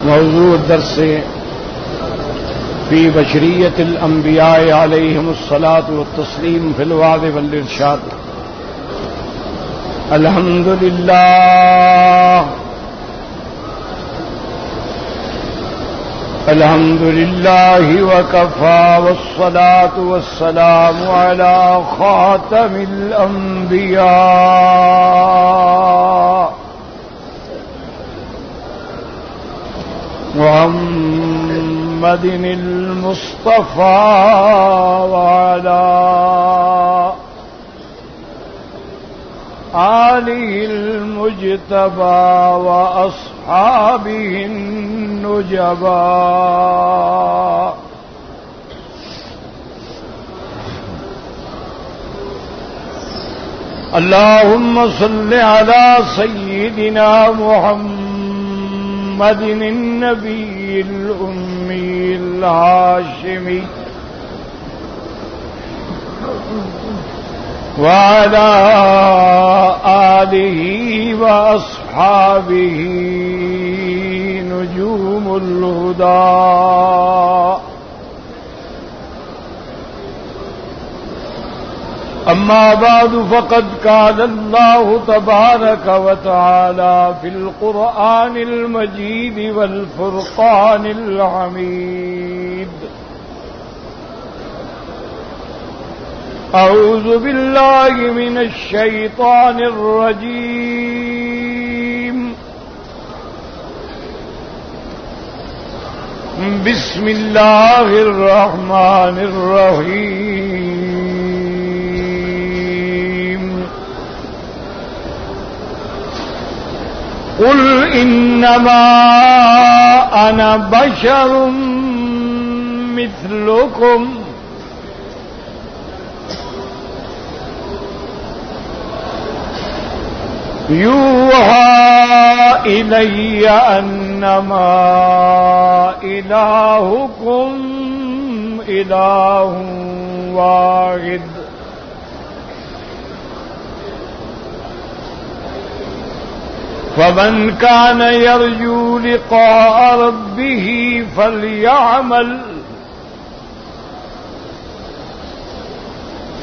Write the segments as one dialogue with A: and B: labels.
A: موضوع الدرس في بشرية الأنبياء عليهم الصلاة والتسليم في الوعظ والإرشاد. الحمد لله وكفى، والصلاة والسلام على خاتم الأنبياء محمد المصطفى وعلى آله المجتبى وأصحابه النجبى. اللهم صل على سيدنا محمد النبي الأمي الهاشمي وعلى آله وأصحابه نجوم الهدى. أما بعد، فقد قال الله تبارك وتعالى في القرآن المجيد والفرقان الحميد: أعوذ بالله من الشيطان الرجيم. بسم الله الرحمن الرحيم. قل إنما أنا بشر مثلكم يوحى إلي أنما إلهكم إله واحد فمن كان يرجو لقاء ربه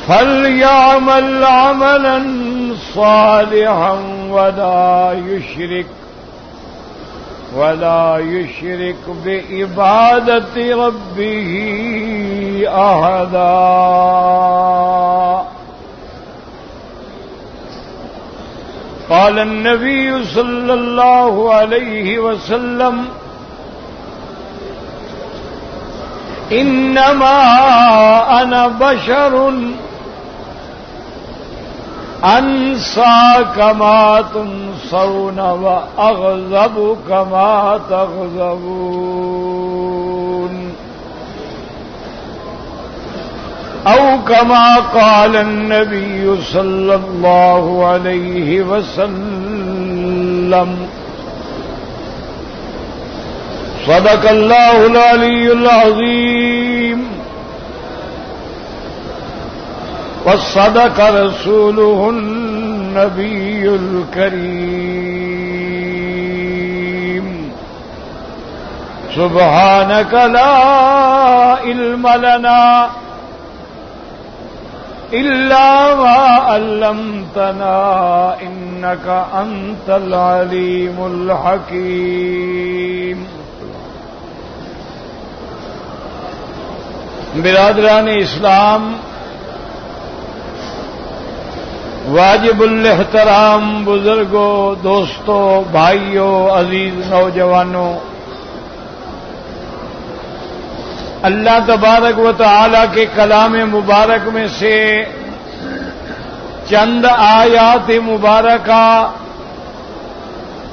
A: فليعمل عملا صالحا ولا يشرك بعبادة ربه أحدا. قال النبي صلى الله عليه وسلم: إنما أنا بشر أنسى كما تنسون وأغضب كما تغضبون، أو كما قال النبي صلى الله عليه وسلم. صدق الله العلي العظيم، وصدق رسوله النبي الكريم. سبحانك لا علم لنا إلا ما علمتنا إنك أنت العليم الحكيم. برادران اسلام، واجب الاحترام بزرگوں، دوستوں، بھائیوں، عزیز نوجوانوں، اللہ تبارک و تعالی کے کلام مبارک میں سے چند آیات مبارکہ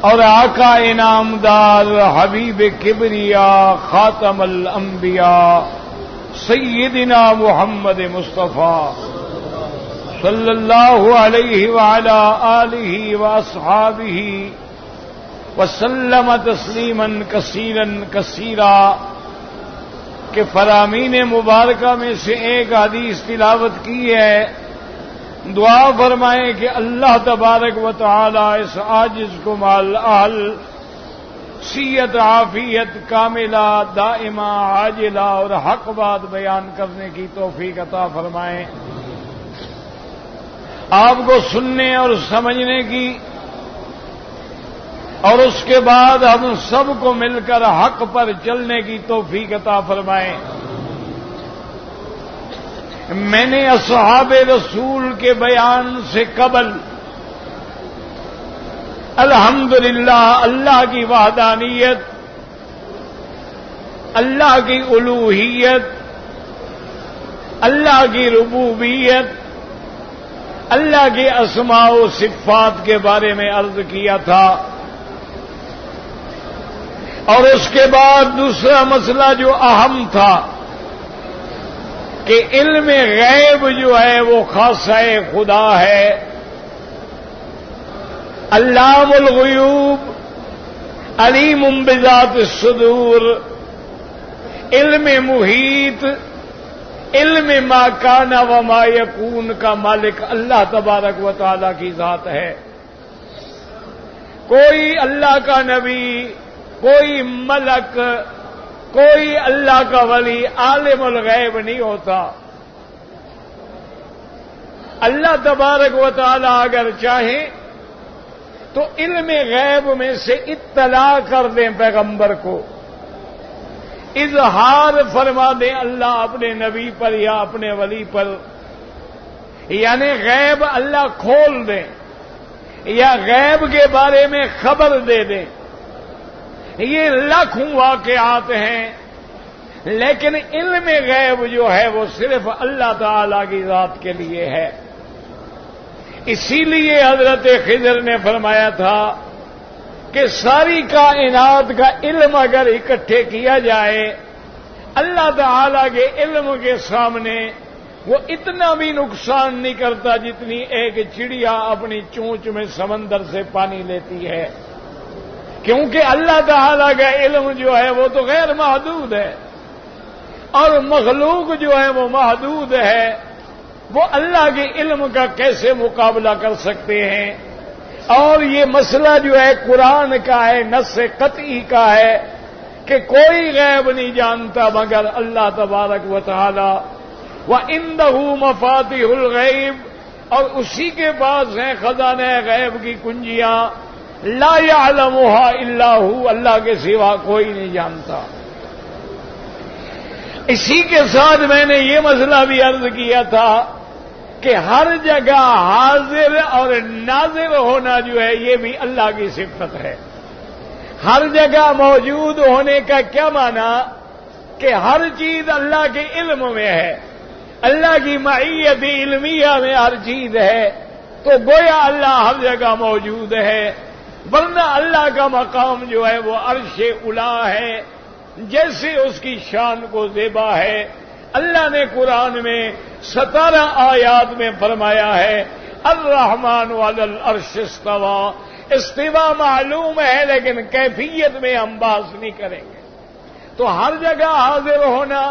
A: اور آقا انعامدار حبیب کبریا خاتم الانبیاء سیدنا محمد مصطفیٰ صلی اللہ علیہ وعلا آلہ واصحابہ وسلم تسلیما کثیرا کثیرا کے فرامین مبارکہ میں سے ایک حدیث تلاوت کی ہے. دعا فرمائیں کہ اللہ تبارک و تعالی اس عاجز کو مال اہل सीयत आफियत कामिला दाइमा आजिला और हक बात बयान करने की तौफीक अता फरमाएं। आपको सुनने और समझने की और उसके बाद हम सबको मिलकर हक पर चलने की तौफीक अता फरमाएं। मैंने असहाबे रसूल के बयान से कबल अल्हम्दुलिल्लाह अल्लाह की वहदानियत, अल्लाह की उलूहियत, अल्लाह की रुबूबियत, अल्लाह के अस्मा व सिफ़ात के बारे में अर्ज किया था। और उसके बाद दूसरा मसला जो अहम था कि इल्म गैब जो है वो खासा खुदा है। अल्लामुल गुयूब अलीमुम बिज़ात सुदूर, इल्म मुहीत, इल्म मा काना व मा यकून का मालिक अल्लाह तबारक व तआला की जात है। कोई अल्लाह का नबी, कोई मलक, कोई अल्लाह का वली आलिमुल गैब नहीं होता। अल्लाह तबारक व तआला अगर चाहे तो इल्म गैब में से इत्तला कर दें पैगंबर को, इजहार फरमा दें अल्लाह अपने नबी पर या अपने वली पर, यानी गैब अल्लाह खोल दें या गैब के बारे में खबर दे दें। ये लाखों वाक़यात हैं, लेकिन इल्म गैब जो है वो सिर्फ अल्लाह ताला की जात के लिए है। इसीलिए हजरत खिज़र ने फरमाया था कि सारी कायनात का इल्म अगर इकट्ठे किया जाए अल्लाह ताला के इल्म के सामने वो इतना भी नुकसान नहीं करता जितनी एक चिड़िया अपनी चोंच में समंदर से पानी लेती है। क्योंकि अल्लाह ताला का इल्म जो है वो तो गैर महदूद है और मखलूक जो है वो महदूद है। वो अल्लाह के इल्म का कैसे मुकाबला कर सकते हैं। और ये मसला जो है कुरान का है, नस्स कतई का है कि कोई गैब नहीं जानता मगर अल्लाह तबारक व तआला। व इंदहू मफातिहुल गैब, और उसी के पास हैं खजाने गैब की कुंजियां। ला यअलमुहा इल्ला हू, अल्लाह के सिवा कोई नहीं जानता। इसी के साथ मैंने ये मसला भी अर्ज किया था कि हर जगह हाजिर और नाजिर होना जो है ये भी अल्लाह की सिफत है। हर जगह मौजूद होने का क्या माना कि हर चीज अल्लाह के इल्म में है, अल्लाह की मईयत इल्मिया में हर चीज है। तो गोया अल्लाह हर जगह मौजूद है, वरना अल्लाह का मकाम जो है वो अर्शे उला है, जैसे उसकी शान को ज़ेबा है। अल्लाह ने कुरान में 17 आयात में फरमाया है अर्रहमान अलल अर्श इस्तवा। इस्तिवा मालूम है लेकिन कैफियत में हम बात नहीं करेंगे। तो हर जगह हाजिर होना,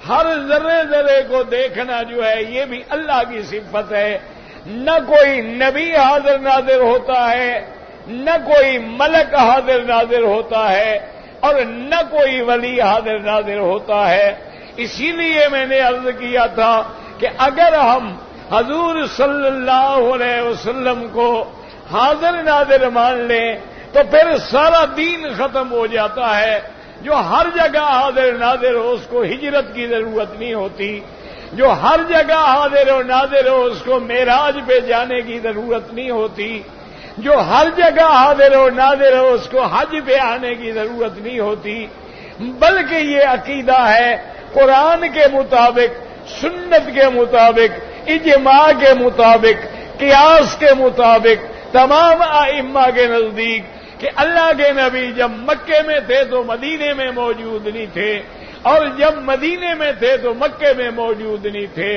A: हर जर्रे जर्रे को देखना जो है ये भी अल्लाह की सिफत है। न कोई नबी हाजिर नाजिर होता है, न कोई मलक हाजिर नाजिर होता है, और न कोई वली हाजिर नाजिर होता है। इसीलिए मैंने अर्ज किया था कि अगर हम हजूर सल्लल्लाहु अलैहि वसल्लम को हाजिर नाजिर मान लें तो फिर सारा दीन खत्म हो जाता है। जो हर जगह हाजिर नाजिर हो उसको हिजरत की जरूरत नहीं होती, जो हर जगह हाजिर और नाजिर हो उसको मेराज पे जाने की जरूरत नहीं होती, जो हर जगह हाजिर और नाजिर हो उसको हज पे आने की जरूरत नहीं होती। बल्कि ये अकीदा है कुरान के मुताबिक, सुन्नत के मुताबिक, इजमा के मुताबिक, कियास के मुताबिक, तमाम आइम्मा के नजदीक कि अल्लाह के नबी जब मक्के में थे तो मदीने में मौजूद नहीं थे, और जब मदीने में थे तो मक्के में मौजूद नहीं थे,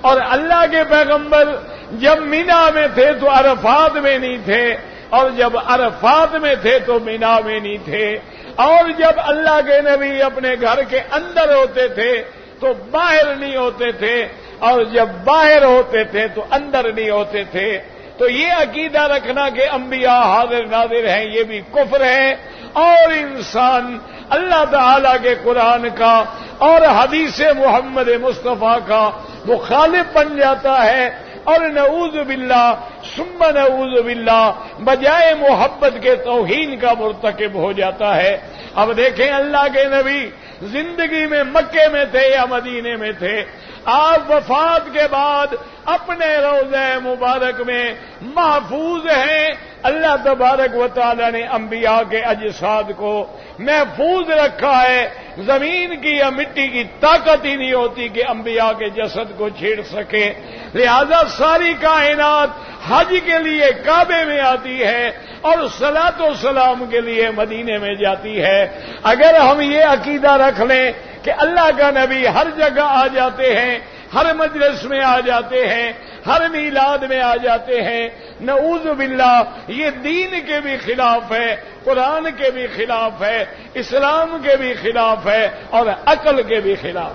A: और अल्लाह के पैगंबर जब मीना में थे तो अरफात में नहीं थे, और जब अरफात में थे तो मीना में नहीं थे, और जब अल्लाह के नबी अपने घर के अंदर होते थे तो बाहर नहीं होते थे, और जब बाहर होते थे तो अंदर नहीं होते थे। तो ये अकीदा रखना कि अंबिया हाजिर नाजिर हैं ये भी कुफ्र है, और इंसान अल्लाह ताला के कुरान का और हदीस मोहम्मद मुस्तफ़ा का मुखालिफ बन जाता है और नऊज़ बिल्लाह सुम्मा नऊज़ बिल्लाह बजाय मोहब्बत के तौहीन का मुर्तकिब हो जाता है। अब देखें, अल्लाह के नबी जिंदगी में मक्के में थे या मदीने में थे, आप वफात के बाद अपने रोज़े मुबारक में महफूज हैं। अल्लाह तबारक व तआला ने अंबिया के अजसाद को महफूज रखा है। जमीन की या मिट्टी की ताकत ही नहीं होती कि अंबिया के जसद को छेड़ सके। लिहाजा सारी कायनात हज के लिए काबे में आती है और सलातो सलाम के लिए मदीने में जाती है। अगर हम ये अकीदा रख लें कि अल्लाह का नबी हर जगह आ जाते हैं, हर मजलिस में आ जाते हैं, हर मीलाद में आ जाते हैं, नऊज़ बिल्लाह, ये दीन के भी खिलाफ है, कुरान के भी खिलाफ है, इस्लाम के भी खिलाफ है और अकल के भी खिलाफ।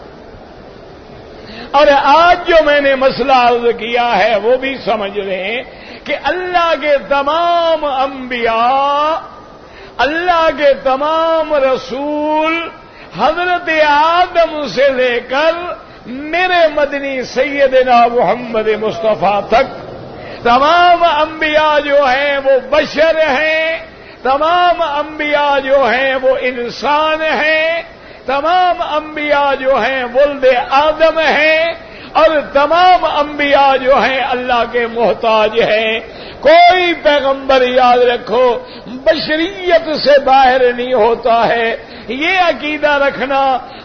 A: और आज जो मैंने मसला अर्ज किया है वो भी समझ लें कि अल्लाह के तमाम अंबिया, अल्लाह के तमाम रसूल, हजरत आदम से लेकर मेरे मदनी सैयदना मोहम्मद मुस्तफ़ा तक तमाम अंबिया जो हैं वो बशर हैं, तमाम अंबिया जो हैं वो इंसान हैं, तमाम अंबिया जो हैं वुल्दे आदम हैं और तमाम अंबिया जो हैं अल्लाह के मोहताज हैं। कोई पैगंबर, याद रखो, बशरियत से बाहर नहीं होता है। ये अकीदा रखना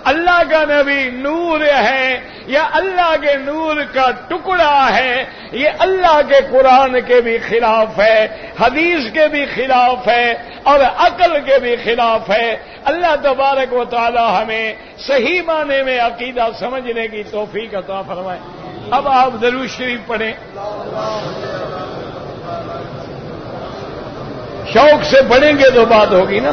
A: अल्लाह का नबी नूर है या अल्लाह के नूर का टुकड़ा है, ये अल्लाह के कुरान के भी खिलाफ है, हदीस के भी खिलाफ है और अकल के भी खिलाफ है। अल्लाह तबारक व तआला हमें सही माने में अकीदा समझने की तौफीक अता फरमाए। अब आप दरूद शरीफ पढ़ें, शौक से पढ़ेंगे तो बात होगी ना।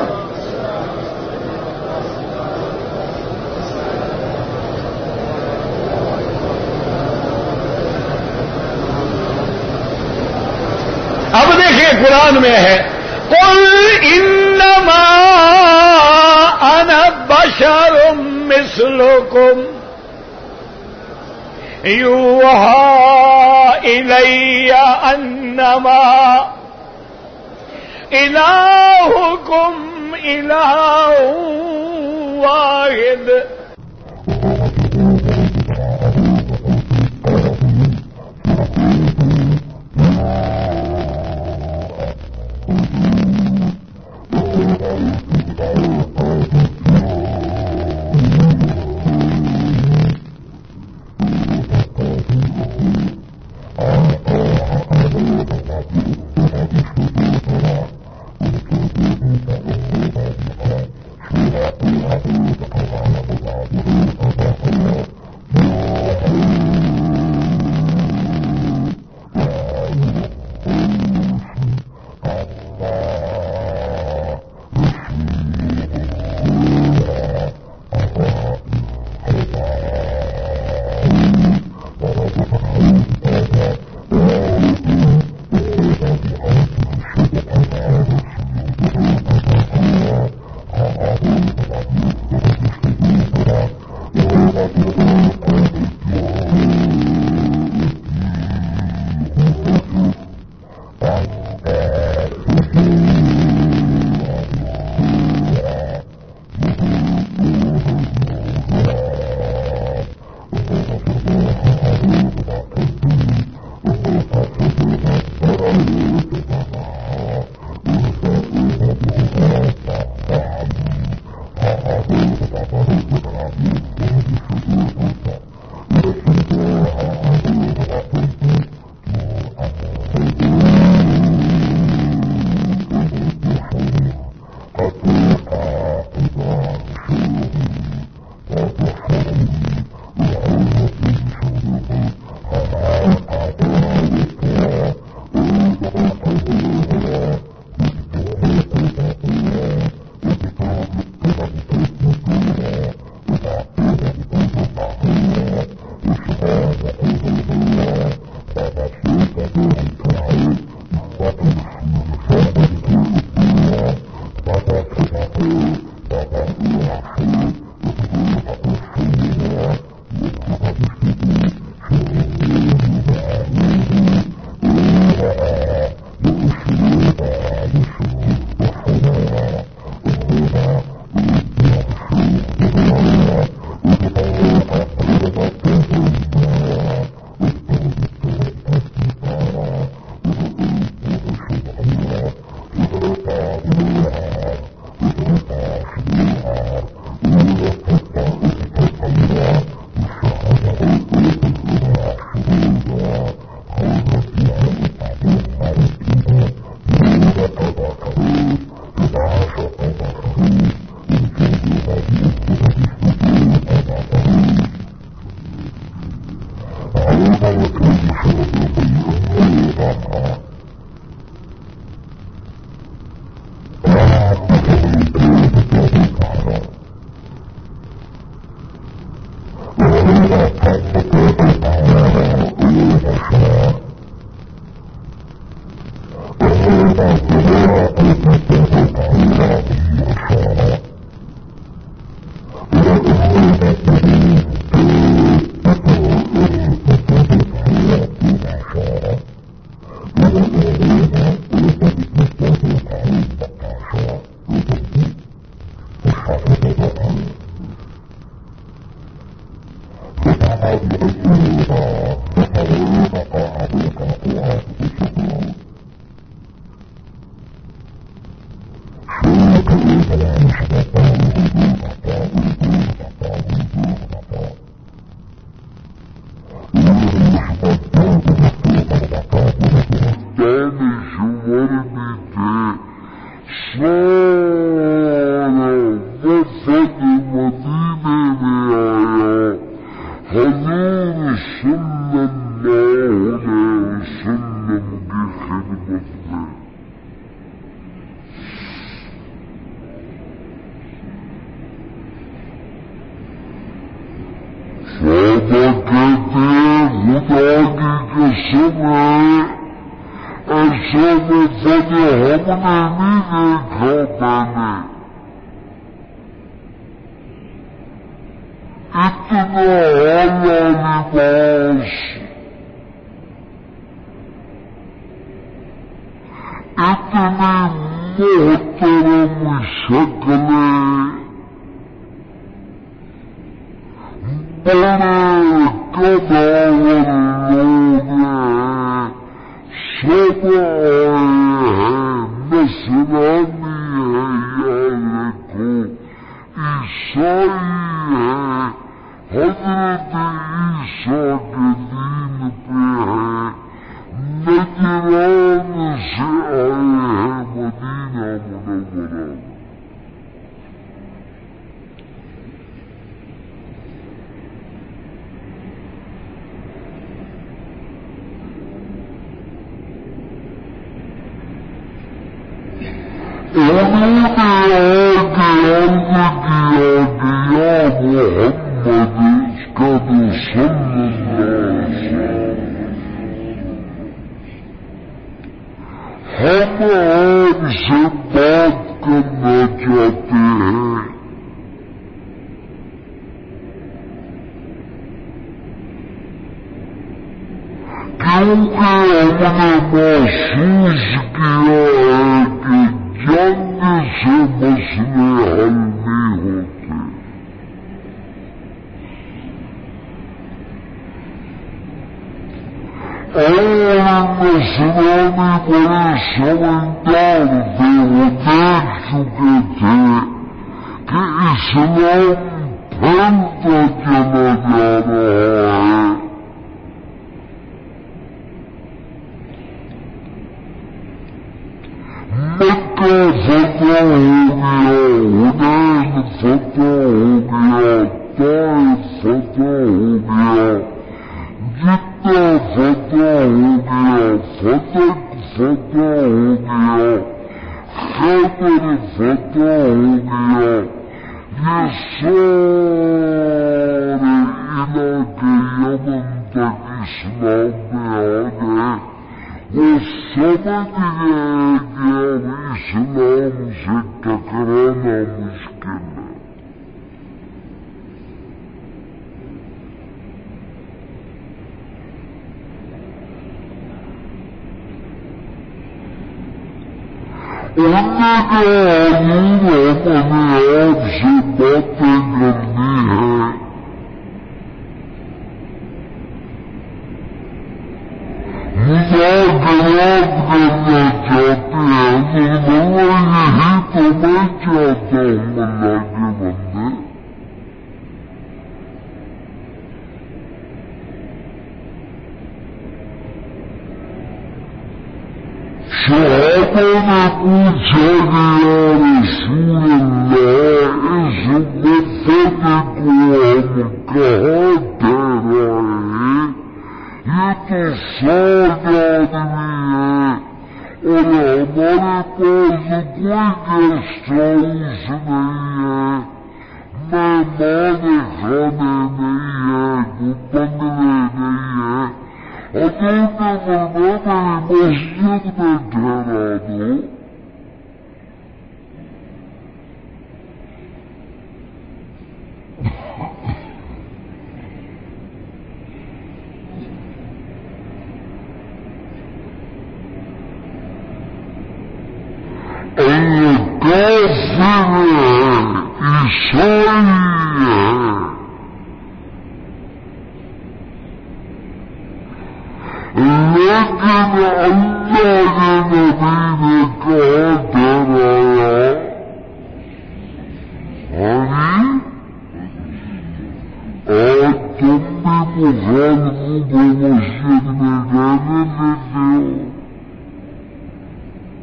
A: अब देखिए कुरान में है, कुल इन्नमा अना बशरुम मिस्लुकुम युहा इलैया अन्नमा इलाहुकुम इलाहुन वाहिद।
B: उनने जो अपने आप से बातें करनी है, मुजाकरात करना चाहते हैं, तो यही तो मैं चाहता हूँ अल्लाह के बंदे। सहाबा ने पूछा कि या रसूल अल्लाह, इस मुद्दत को हम कहाँ ठहराए? ये तो 100 आदमी है और हमारे पास कोई गेस्ट हाउस नहीं है, मेहमान खाने नहीं है, कोई बंगले नहीं है। हजूर ने फरमाया मस्जिद में ठहरा दो। काफिर ईसाई है, लेकिन अल्लाह के नबी ने कहा ठहराया, हरी और तुम भी मुखालिफों को मस्जिद में रहने देते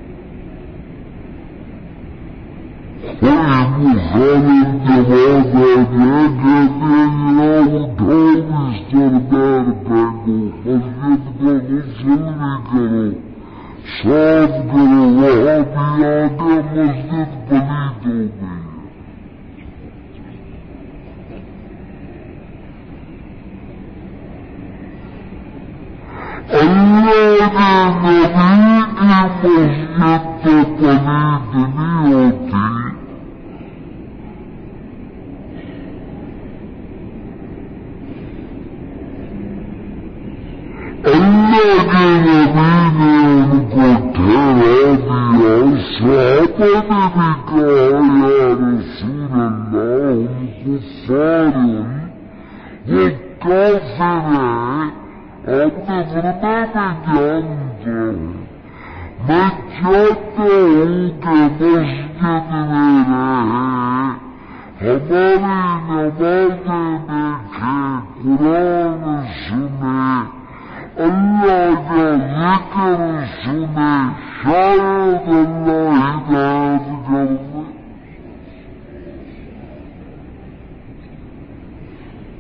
B: हो। कोई मुखालिफ जवाब आ गया, कहते या उठो बिस्तर बैर फेंको, मस्जिद का गुस्ल भी करो, साफ करो, वहां भी आगे मस्जिद पलीत हो गई। अल्लाह के नबी की मस्जिद तो पलीत नहीं होती, अल्लाह के नबी ने उनको ठहरा दिया। सहाबा ने भी कहा या रसूल अल्लाह, हम कुफ्फार, वो काफिर है, आपने फरमाया मैं जानता हूँ, मैं चाहता हूँ कि मस्जिद में रहे, हमारी नमाज़ें देखे, कुरान सुने, अल्लाह का जिक्र सुने, शायद अल्लाह हिदायत कर दे। और वफद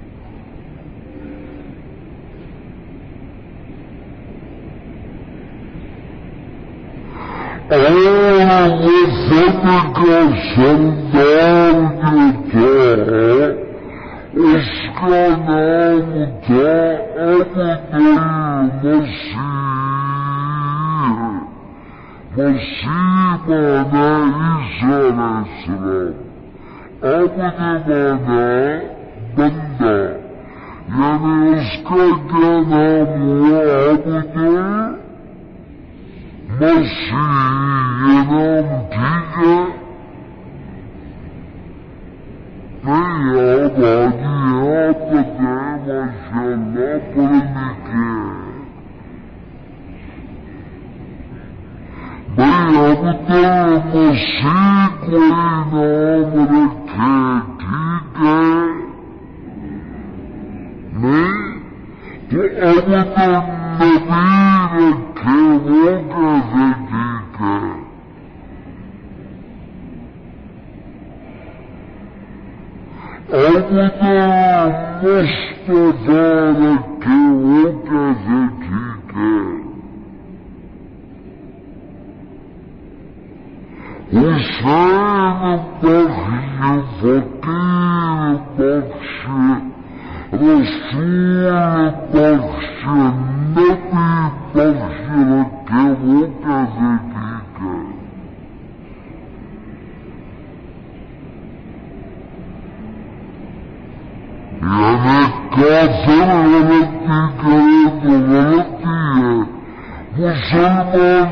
B: का सरदार जो था, उसका नाम था अब्दुल मसीह। मसीह माना ईसा अलैहिस्सलाम, अब्द माना बंदा, यानी उसका क्या नाम हुआ? अब्दुल मसीह। ये नाम ठीक है? नहीं, आप आजी आप बताएं, माशाअल्लाह पढ़े लिखे भाई। अब्दुल मसीह कोई नाम रखे, ठीक है? नहीं तो अब्दुल नबी रखे, वो कैसे ठीक है? अब्दुल मुस्तफा रखे, वो कैसे ठीक है? हुसैन बख्श, फकीर बख्श, रसूल बख्श, नबी बख्श रखे, वो कैसे ठीक है? यानी काफिर गलती करे तो गलती है, मुसलमान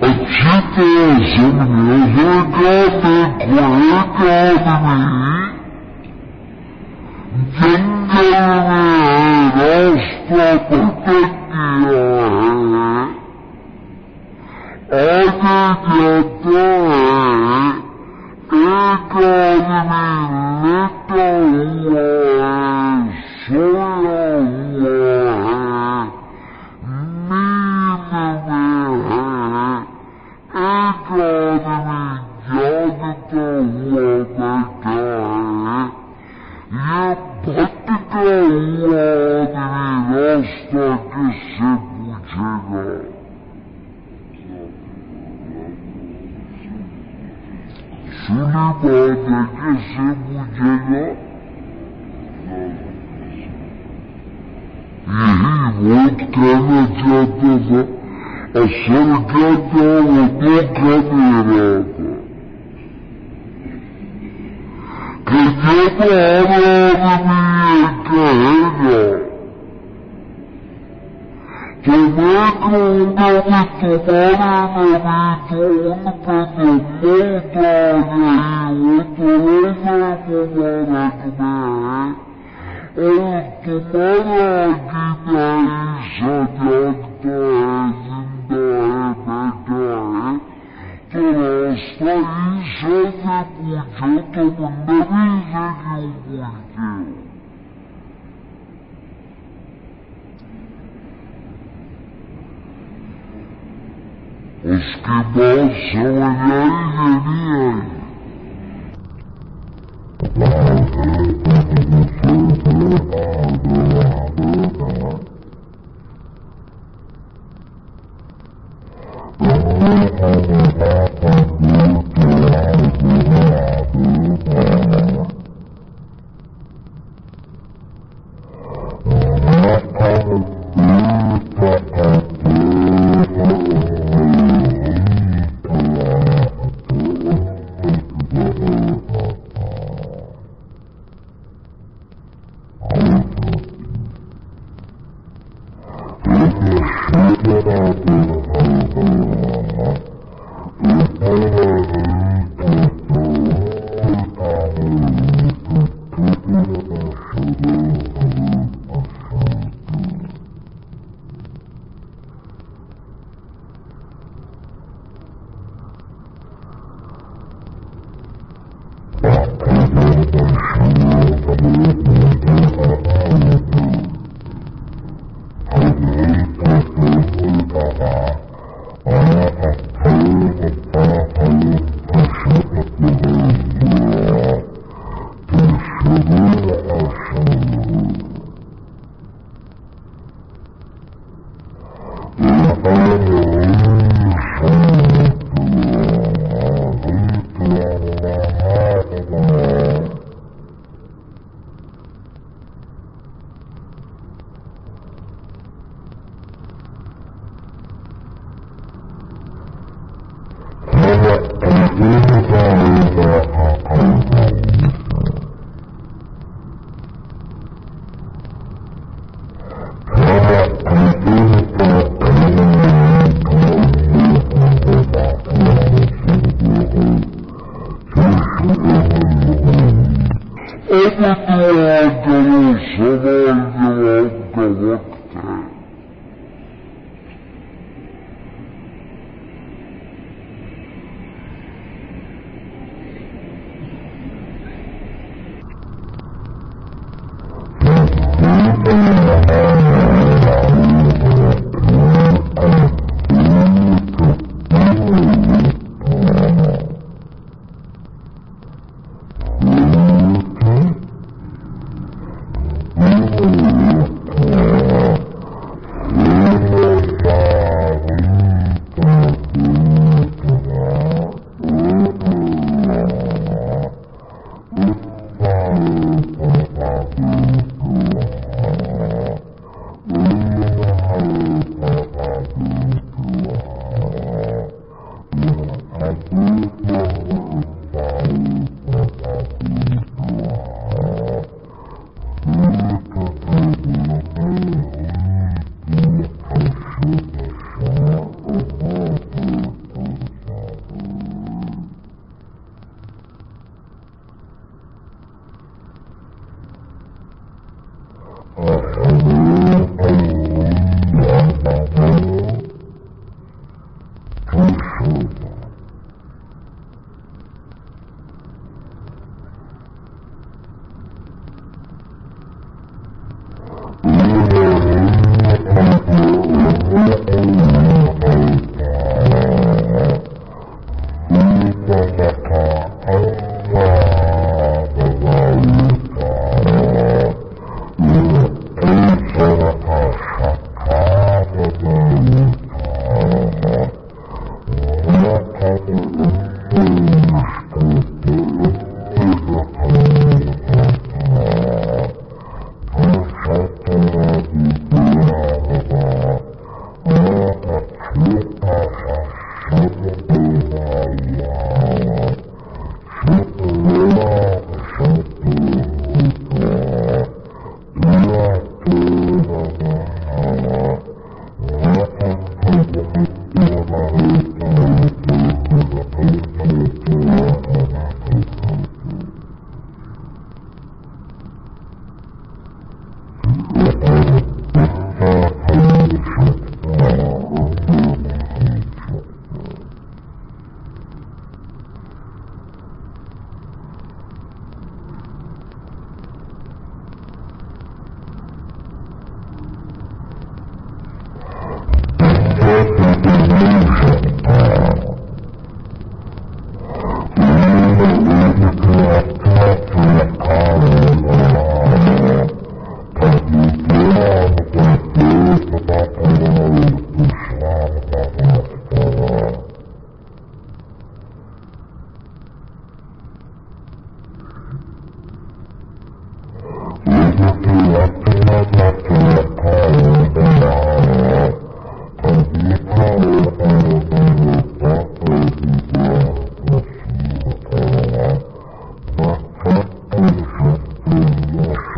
B: अच्छी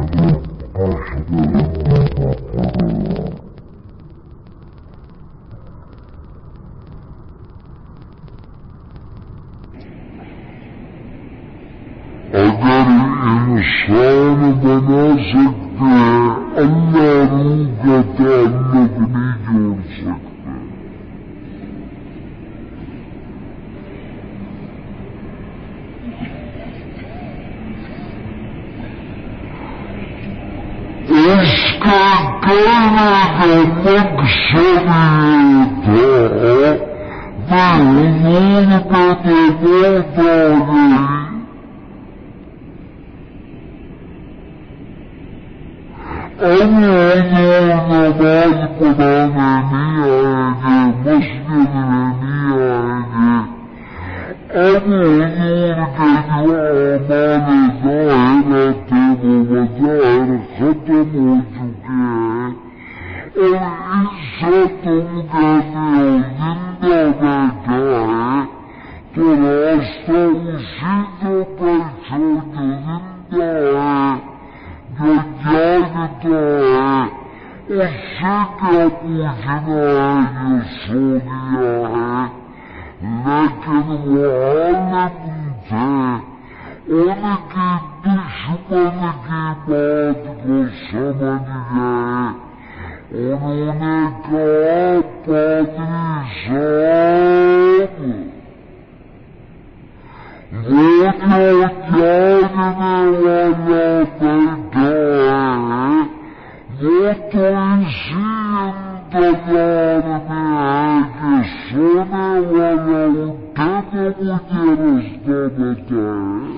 B: अगर इंसान बना सकते हैं अल्लाह रूह का ताल्लुक नहीं जोड़ सकते। उसका कहने का मकसद था मैं हुजूर पे तो मौत आ गई, अब हुजूर नमाज पढ़ाने नहीं आएंगे, मस्जिद में नहीं आएंगे। अब हुजूर के जो अमाल ज़ाहिर थे वो मज़ाहिर खत्म हो चुके हैं और इससे तुम कहते हो जिंदा बैठा है तो रास्ता उसी को पर छोड़ जो जिंदा है, जो जागता है, उससे क्या पूछना है जो सो गया है। लेकिन वो आलिम थे, उनकी दुश्मन की बात को समझ गए। उन्होंने कहा पादरी साहब वो जो जागने वाला बैठा है वो तो इसी इंतजार में है कि सोने वाला उठे तो मुझे रास्ता बताए।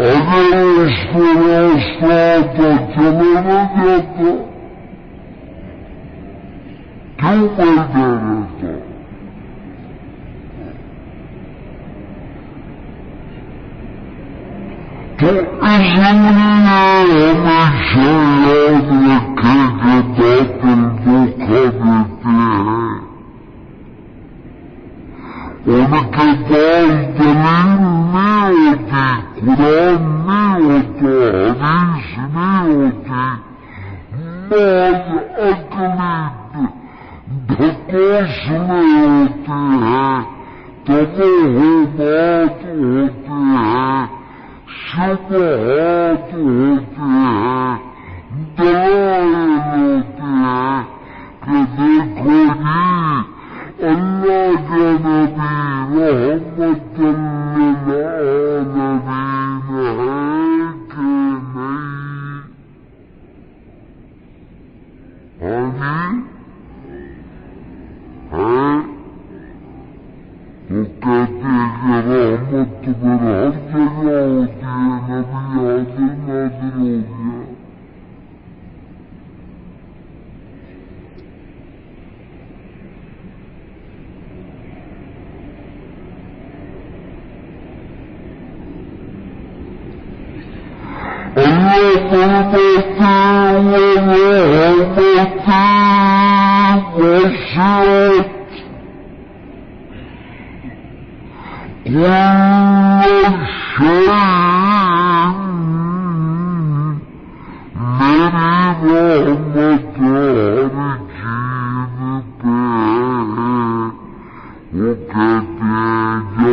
B: अगर उसको रास्ता तो चला न जाता क्यों बैठा रहता? तो इसलिए हमेशा याद रखें कि बातिल धोखा देते हैं। उनके पास दलील नहीं होती, कुरान नहीं होता, हदीस नहीं होती, मौज अकली ढकोस में होते हैं, तमोहुमात होते हैं, शुबहात होते हैं, दलाइल होते हैं कि देखो जी अल्लाह के नबी रहमत लिल आलमीन है कि नहीं? हाँ जी है। वो कहते हैं कि रहमत तो मेरे हर जगह होती है, नबी हाजिर नाजिर हो गया। अल्लाह फरमाते वसिअत कुल्ल शैइन मेरी रहमत हर चीज पे है। वो कहते हैं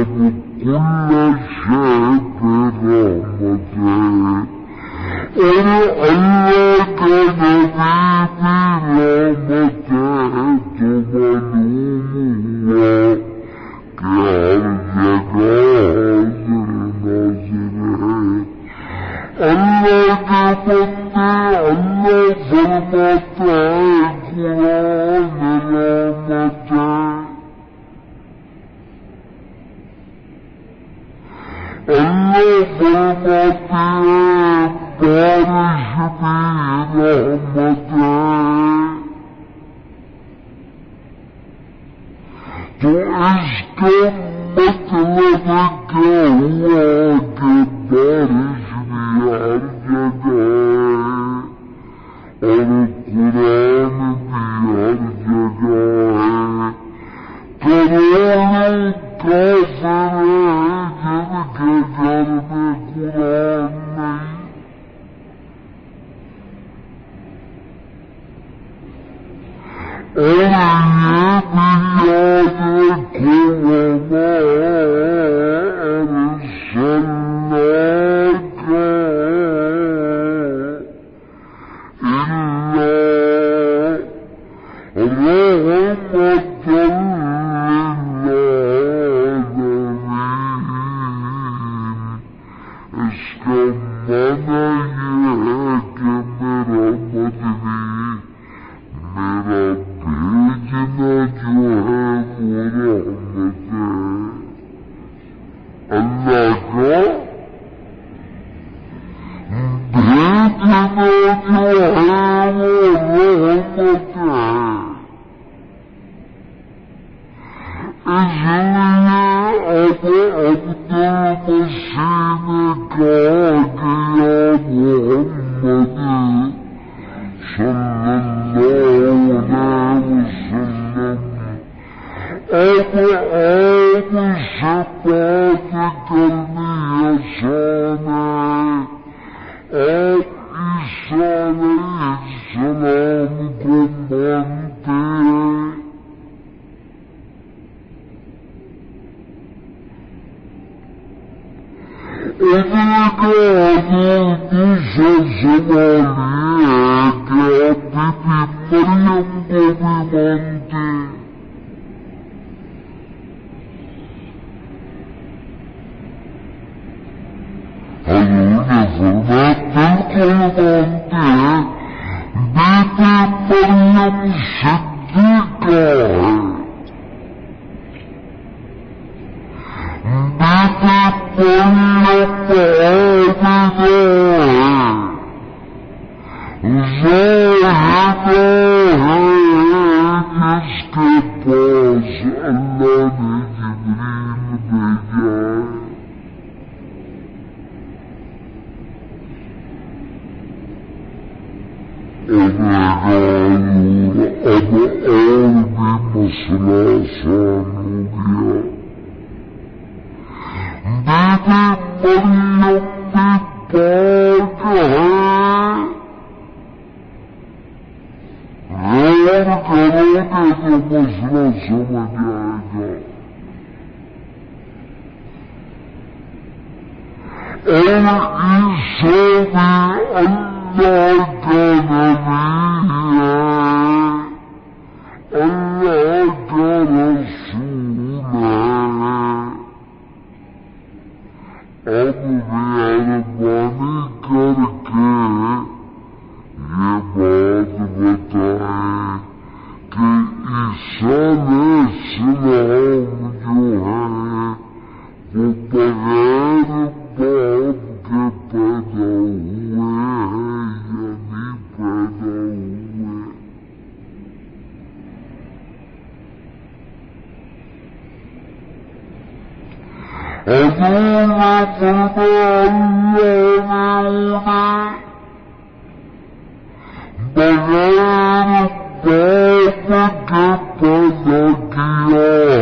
B: जब कुल्ल शै पे रहमत है और अल्लाह का नबी भी रहमत है तो मालूम हुआ कि हर जगह हाजिर नाजिर है। अल्लाह के बंदे अल्लाह फरमाता है कुरान रहमत है। अल्लाह फरमाते हैं बारिश भी रहमत है। तो इसका मतलब क्या हुआ कि बारिश भी हर जगह है और कुरान भी हर जगह है। करोड़ों काफिर जिनके घर में कुरान नहीं, और ये भी याद रखो वमा अरसलनाका इल्ला रहमतन लिल्आलमीन। इसका माना ये है कि मेरा मदनी, मेरा भेजना जो है वो रहमत है। अल्लाह का भेजना जो है वो रहमत है। इसलिए अब अब्दुल मसीह ने कहा कि या मोहम्मद सल्लल्लाहु अलैहि वसल्लम, अब आपसे बात करनी आसान है। आप ईसा अलैहिस्सलाम को मानते हैं? उन्होंने कहा दूसरा सवाल ये है कि आप बीबी मरियम को भी मानते हैं? हजूर ने फरमाया बिल्कुल मानते हैं। बीबी मरियम सिद्दीका है। बीबी मरियम आबिदा है। ज़ाहिदा है जिसके पास अल्लाह ने जिब्रील भेजा है। अब और भी मसला आसान हो गया। बीबी मरियम भी पाक है। गौर करोगे तो मसला समझ आएगा। और ईसा भी अल्लाह का नबी है, अल्लाह का रसूल है। अब मेहरबानी करके ये बात बताएं कि ईसा अलैहिस्सलाम जो है वो बगैर बाप के पैदा हुए हैं या नहीं पैदा हुए? हजूर ने फरमाया अल्लाह ने उन्हें बगैर बाप के पैदा किया है।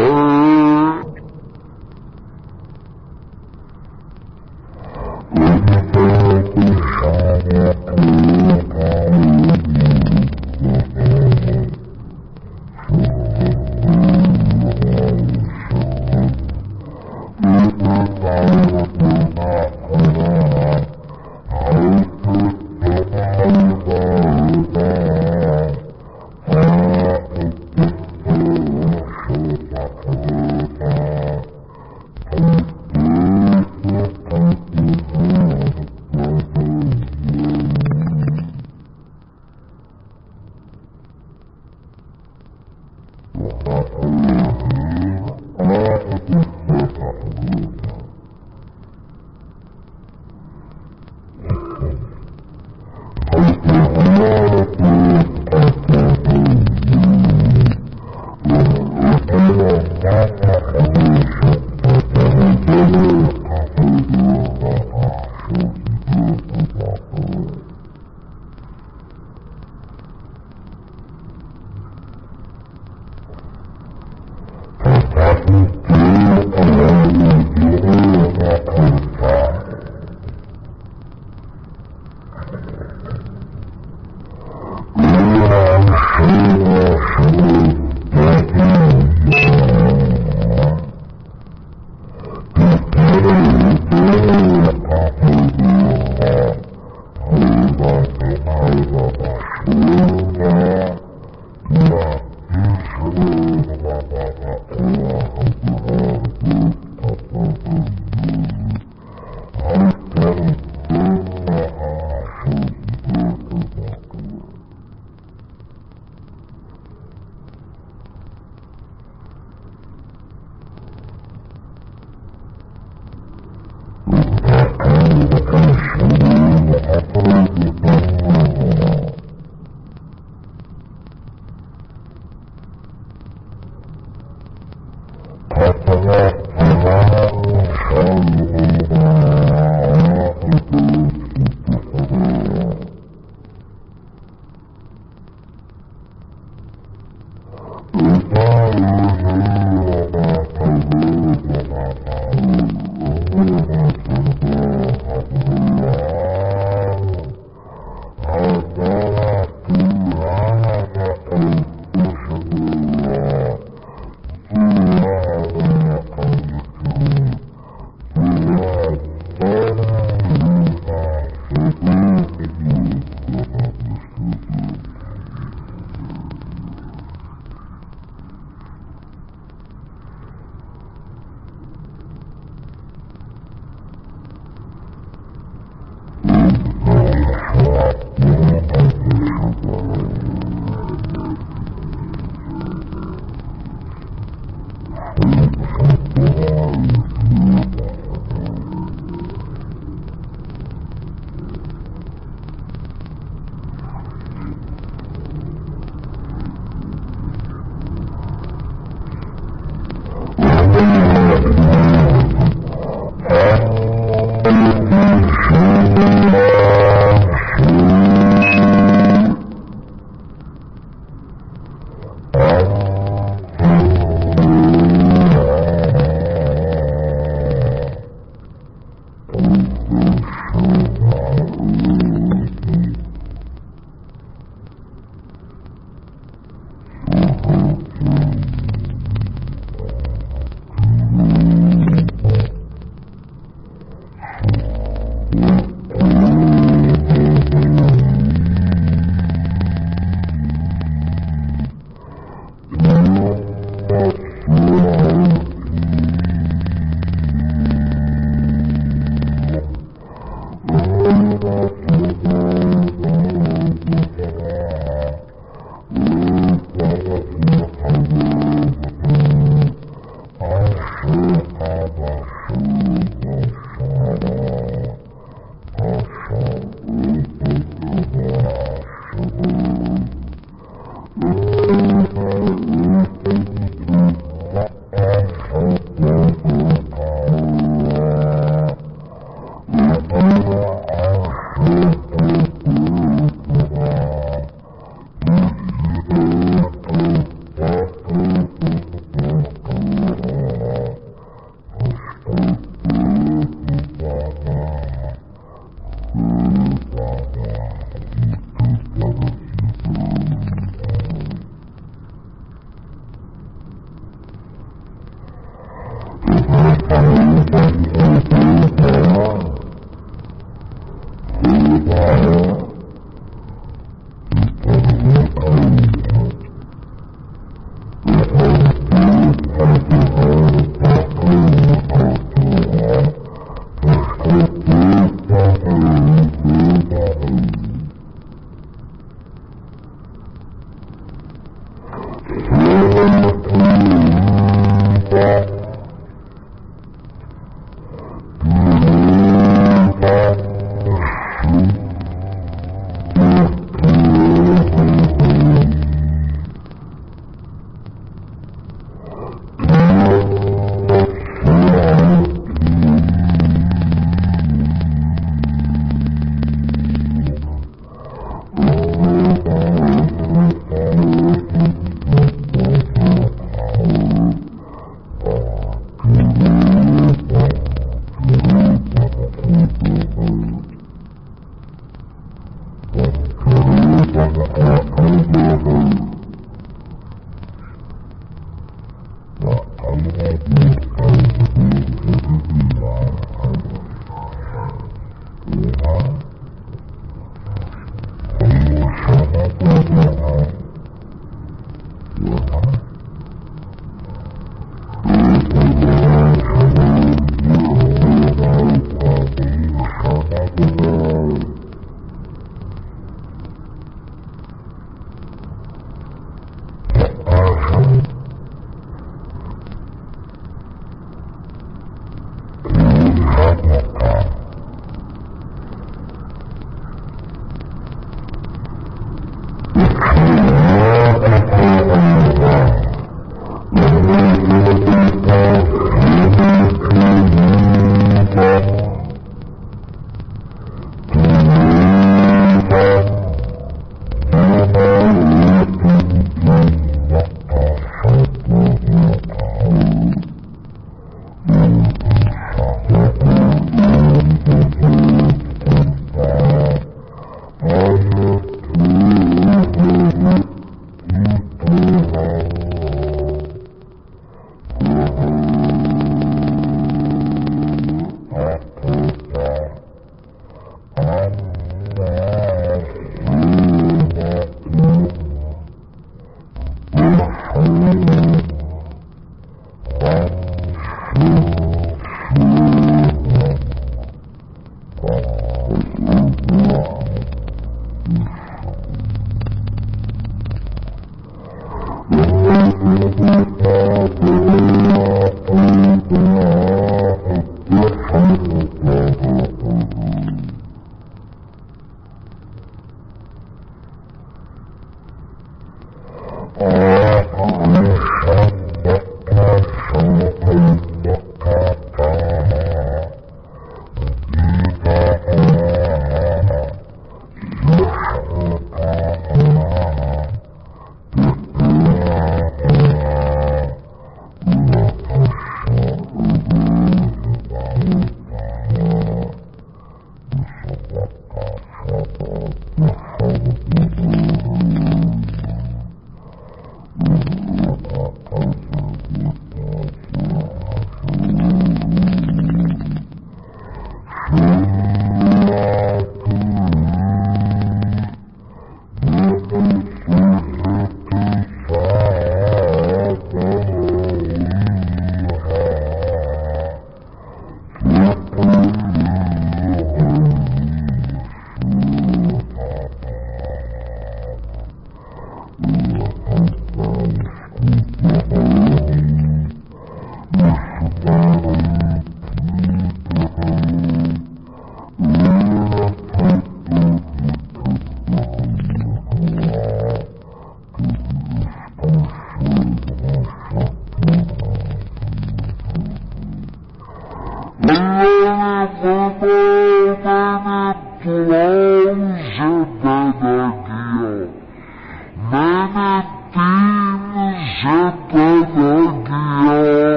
B: الشخصية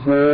B: خليفة